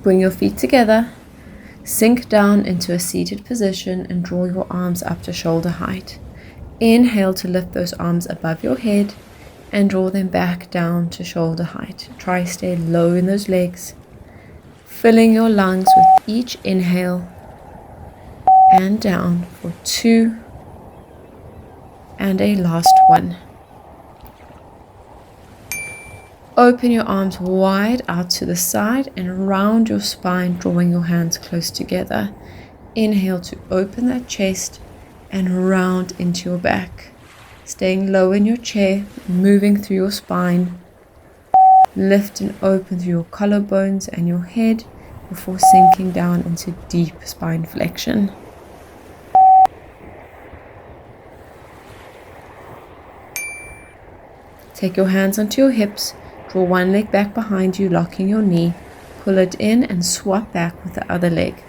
Bring your feet together, sink down into a seated position and draw your arms up to shoulder height. Inhale to lift those arms above your head and draw them back down to shoulder height. Try stay low in those legs, filling your lungs with each inhale and down for 2 and a last 1. Open your arms wide out to the side and round your spine, drawing your hands close together. Inhale to open that chest and round into your back. Staying low in your chair, moving through your spine. Lift and open through your collarbones and your head before sinking down into deep spine flexion. Take your hands onto your hips. Draw one leg back behind you, locking your knee. Pull it in and swap back with the other leg.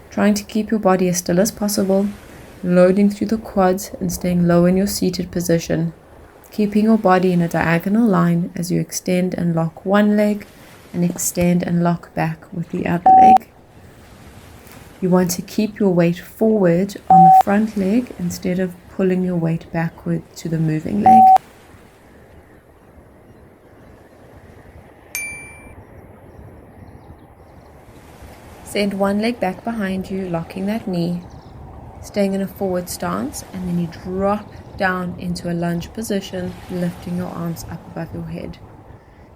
Trying to keep your body as still as possible, loading through the quads and staying low in your seated position. Keeping your body in a diagonal line as you extend and lock one leg and extend and lock back with the other leg. You want to keep your weight forward on the front leg instead of pulling your weight backward to the moving leg. Send one leg back behind you, locking that knee, staying in a forward stance, and then you drop down into a lunge position, lifting your arms up above your head.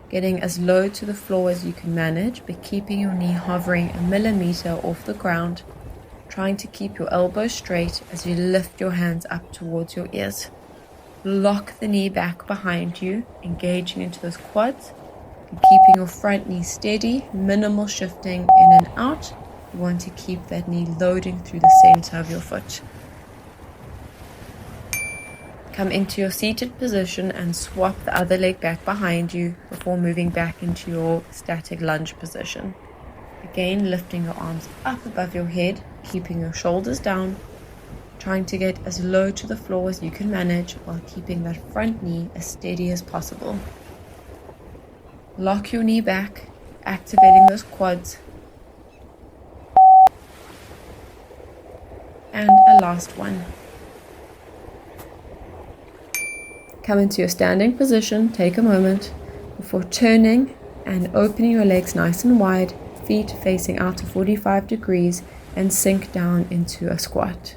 Getting as low to the floor as you can manage, but keeping your knee hovering a millimeter off the ground, trying to keep your elbows straight as you lift your hands up towards your ears. Lock the knee back behind you, engaging into those quads, and keeping your front knee steady, minimal shifting in and out. You want to keep that knee loading through the center of your foot. Come into your seated position and swap the other leg back behind you before moving back into your static lunge position. Again, lifting your arms up above your head, keeping your shoulders down, trying to get as low to the floor as you can manage while keeping that front knee as steady as possible. Lock your knee back, activating those quads. And a last one. Come into your standing position, take a moment before turning and opening your legs nice and wide, feet facing out to 45 degrees, and sink down into a squat.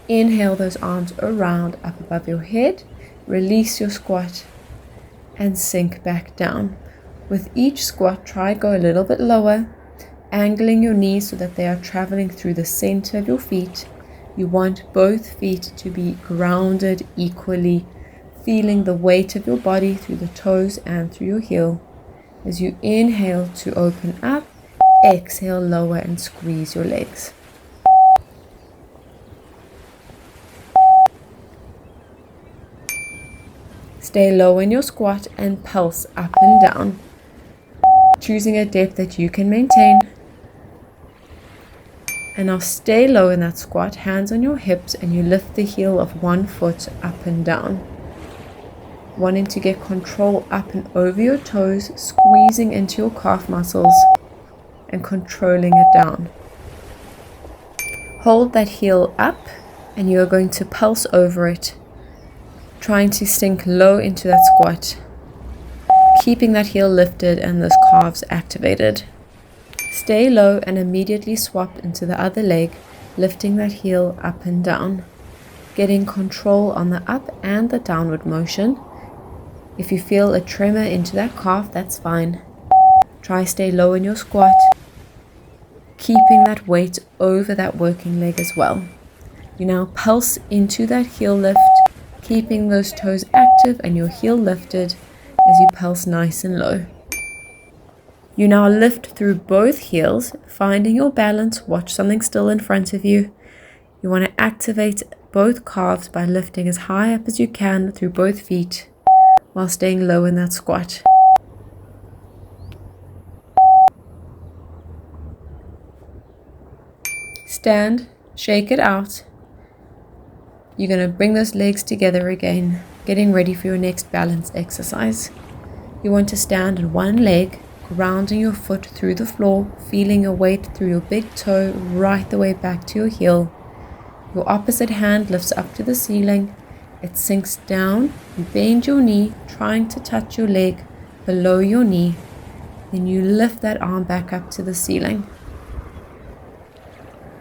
Inhale those arms around up above your head, release your squat, and sink back down. With each squat, try go a little bit lower, angling your knees so that they are traveling through the center of your feet. You want both feet to be grounded equally, feeling the weight of your body through the toes and through your heel. As you inhale to open up, exhale, lower and squeeze your legs. Stay low in your squat and pulse up and down, choosing a depth that you can maintain. And now stay low in that squat, hands on your hips, and you lift the heel of one foot up and down. Wanting to get control up and over your toes, squeezing into your calf muscles and controlling it down. Hold that heel up and you are going to pulse over it, trying to sink low into that squat, keeping that heel lifted and those calves activated. Stay low and immediately swap into the other leg, lifting that heel up and down, getting control on the up and the downward motion. If you feel a tremor into that calf, that's fine. Try stay low in your squat, keeping that weight over that working leg as well. You now pulse into that heel lift, keeping those toes active and your heel lifted as you pulse nice and low. You now lift through both heels, finding your balance. Watch something still in front of you. You want to activate both calves by lifting as high up as you can through both feet while staying low in that squat. Stand, shake it out. You're going to bring those legs together again, getting ready for your next balance exercise. You want to stand on one leg, rounding your foot through the floor, feeling your weight through your big toe right the way back to your heel. Your opposite hand lifts up to the ceiling. It sinks down. You bend your knee, trying to touch your leg below your knee. Then you lift that arm back up to the ceiling.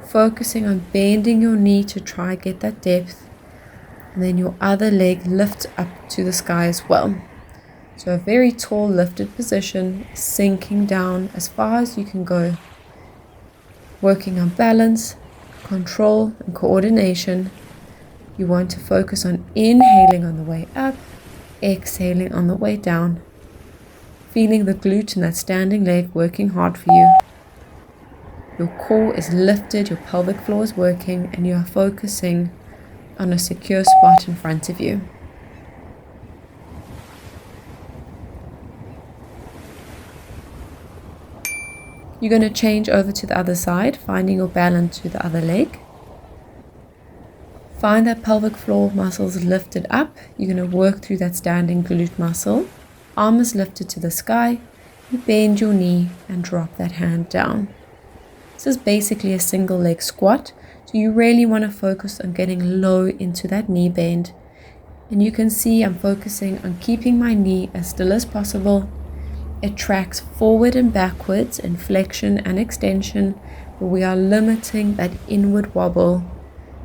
Focusing on bending your knee to try and get that depth. And then your other leg lifts up to the sky as well. So a very tall lifted position, sinking down as far as you can go. Working on balance, control, and coordination. You want to focus on inhaling on the way up, exhaling on the way down. Feeling the glute in that standing leg working hard for you. Your core is lifted, your pelvic floor is working, and you are focusing on a secure spot in front of you. You're going to change over to the other side, finding your balance to the other leg. Find that pelvic floor muscles lifted up. You're going to work through that standing glute muscle. Arm is lifted to the sky. You bend your knee and drop that hand down. This is basically a single leg squat. So you really want to focus on getting low into that knee bend. And you can see I'm focusing on keeping my knee as still as possible. It tracks forward and backwards in flexion and extension, but we are limiting that inward wobble,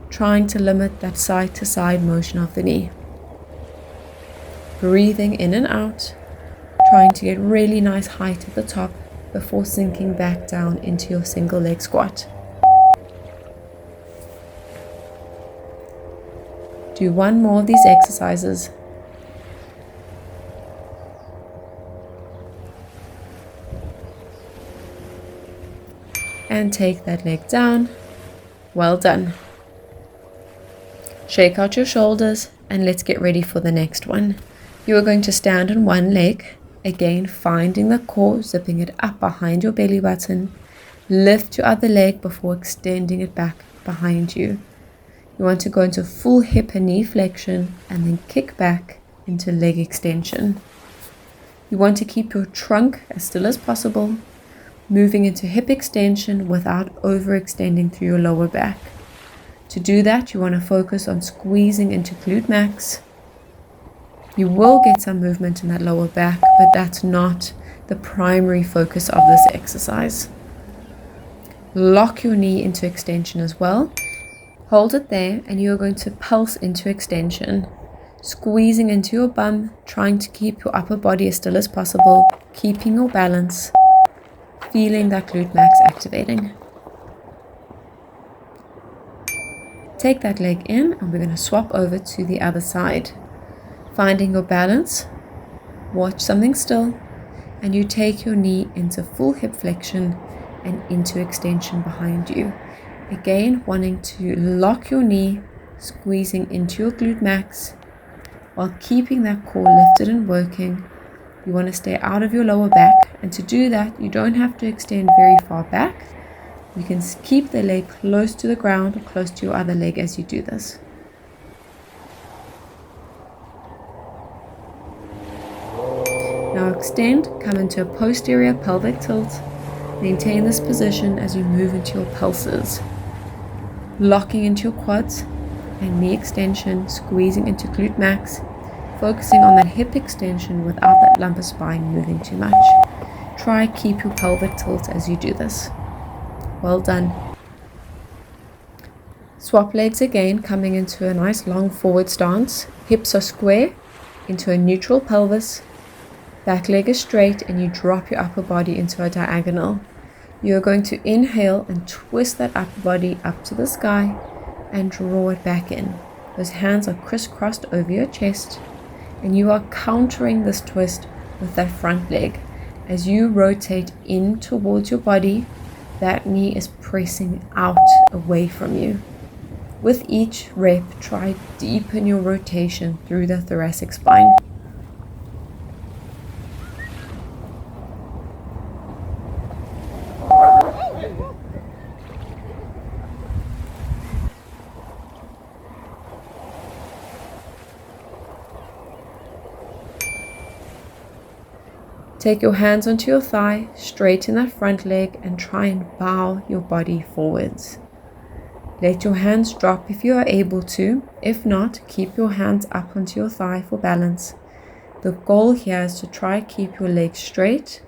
trying to limit that side to side motion of the knee. Breathing in and out, trying to get really nice height at the top before sinking back down into your single leg squat. Do one more of these exercises. And take that leg down. Well done. Shake out your shoulders and let's get ready for the next one. You are going to stand on one leg. Again, finding the core, zipping it up behind your belly button. Lift your other leg before extending it back behind you. You want to go into full hip and knee flexion and then kick back into leg extension. You want to keep your trunk as still as possible, moving into hip extension without overextending through your lower back. To do that, you want to focus on squeezing into glute max. You will get some movement in that lower back, but that's not the primary focus of this exercise. Lock your knee into extension as well. Hold it there and you're going to pulse into extension, squeezing into your bum, trying to keep your upper body as still as possible, keeping your balance. Feeling that glute max activating. Take that leg in and we're going to swap over to the other side. Finding your balance, watch something still, and you take your knee into full hip flexion and into extension behind you. Again, wanting to lock your knee, squeezing into your glute max while keeping that core lifted and working. You want to stay out of your lower back, and to do that, you don't have to extend very far back. You can keep the leg close to the ground or close to your other leg as you do this. Now extend, come into a posterior pelvic tilt. Maintain this position as you move into your pulses. Locking into your quads and knee extension, squeezing into glute max. Focusing on that hip extension without that lumbar spine moving too much. Try keep your pelvic tilt as you do this. Well done. Swap legs again, coming into a nice long forward stance. Hips are square into a neutral pelvis. Back leg is straight and you drop your upper body into a diagonal. You are going to inhale and twist that upper body up to the sky and draw it back in. Those hands are crisscrossed over your chest. And you are countering this twist with that front leg. As you rotate in towards your body, that knee is pressing out away from you. With each rep, try deepen your rotation through the thoracic spine. Take your hands onto your thigh, straighten that front leg, and try and bow your body forwards. Let your hands drop if you are able to. If not, keep your hands up onto your thigh for balance. The goal here is to try to keep your legs straight.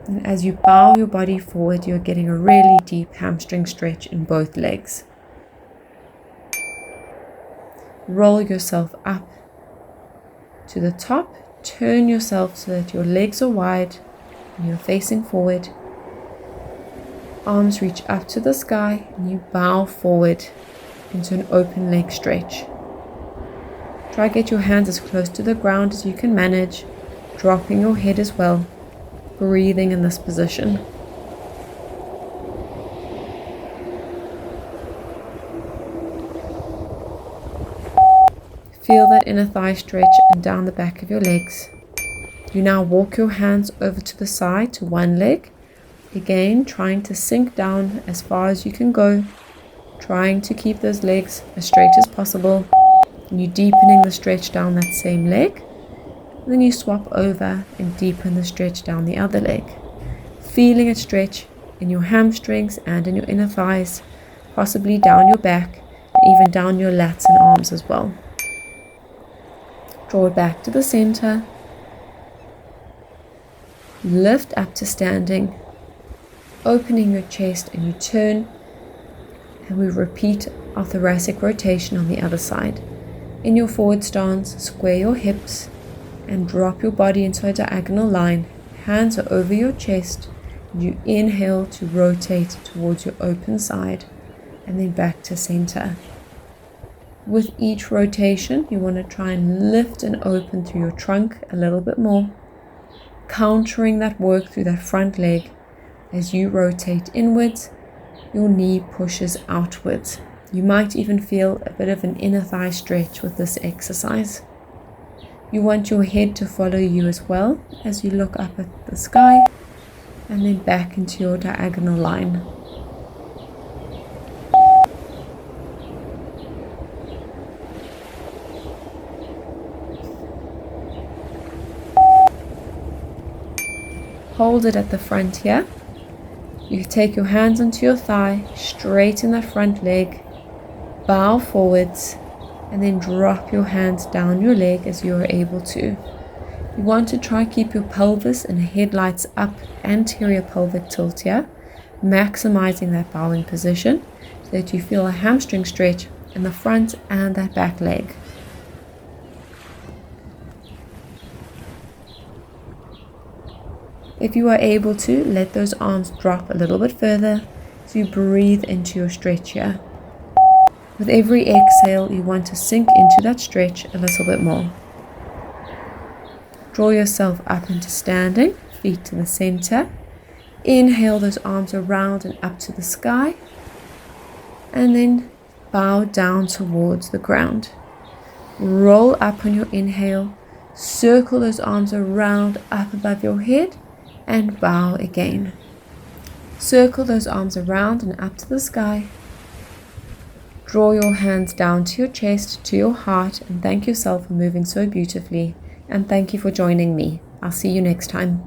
And as you bow your body forward, you're getting a really deep hamstring stretch in both legs. Roll yourself up to the top. Turn yourself so that your legs are wide and you're facing forward. Arms reach up to the sky and you bow forward into an open leg stretch. Try to get your hands as close to the ground as you can manage, dropping your head as well, breathing in this position. Feel that inner thigh stretch and down the back of your legs. You now walk your hands over to the side to one leg. Again, trying to sink down as far as you can go. Trying to keep those legs as straight as possible. And you're deepening the stretch down that same leg. And then you swap over and deepen the stretch down the other leg. Feeling it stretch in your hamstrings and in your inner thighs. Possibly down your back and even down your lats and arms as well. Draw it back to the center. Lift up to standing. Opening your chest and you turn. And we repeat our thoracic rotation on the other side. In your forward stance, square your hips and drop your body into a diagonal line. Hands are over your chest. You inhale to rotate towards your open side and then back to center. With each rotation, you want to try and lift and open through your trunk a little bit more, countering that work through that front leg. As you rotate inwards, your knee pushes outwards. You might even feel a bit of an inner thigh stretch with this exercise. You want your head to follow you as well as you look up at the sky and then back into your diagonal line. Hold it at the front here. You take your hands onto your thigh, straighten that front leg, bow forwards, and then drop your hands down your leg as you are able to. You want to try keep your pelvis and headlights up, anterior pelvic tilt here, maximizing that bowing position so that you feel a hamstring stretch in the front and that back leg. If you are able to, let those arms drop a little bit further so you breathe into your stretch here. With every exhale, you want to sink into that stretch a little bit more. Draw yourself up into standing, feet to the center. Inhale those arms around and up to the sky. And then bow down towards the ground. Roll up on your inhale. Circle those arms around up above your head. And bow again. Circle those arms around and up to the sky. Draw your hands down to your chest, to your heart, and thank yourself for moving so beautifully. And thank you for joining me. I'll see you next time.